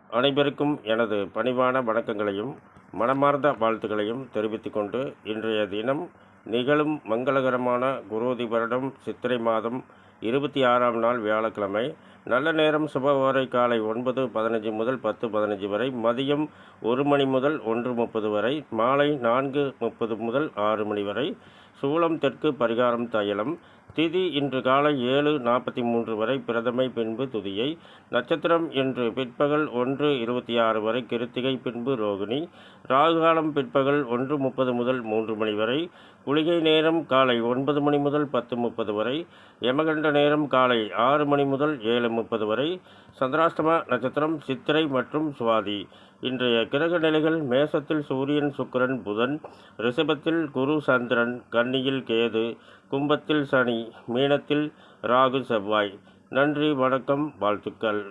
அனைவருக்கும் எனது பணிவான வணக்கங்களையும் மனமார்ந்த வாழ்த்துக்களையும் தெரிவித்துக் கொண்டு இன்றைய தினம் நிகழும் மங்களகரமான குரோதி வருடம் சித்திரை மாதம் 26ஆம் நாள் வியாழக்கிழமை. நல்ல நேரம் சுபவாரை காலை 9:15 முதல் 10:15 வரை, மதியம் 1 மணி முதல் 1:30 வரை, மாலை 4:30 முதல் 6 மணி வரை. சூலம் தெற்கு, பரிகாரம் தைலம். திதி இன்று காலை 7:43 வரை பிரதமை, பின்பு துதியை. நட்சத்திரம் இன்று பிற்பகல் 1:26 வரை கிருத்திகை, பின்பு ரோகிணி. ராகுகாலம் பிற்பகல் 1:30 முதல் 3 மணி வரை. குளிகை நேரம் காலை 9 மணி முதல் 10:30 வரை. யமகண்ட நேரம் காலை 6 மணி முதல் 7:30 வரை. சந்திராஷ்டம நட்சத்திரம் சித்திரை மற்றும் சுவாதி. இன்றைய கிரக நிலைகள்: மேசத்தில் சூரியன், சுக்கிரன், புதன்; ரிஷபத்தில் குரு, சந்திரன்; கன்னியில் கேது; கும்பத்தில் சனி; மீனத்தில் ராகு, செவ்வாய். நன்றி, வணக்கம், வாழ்த்துக்கள்.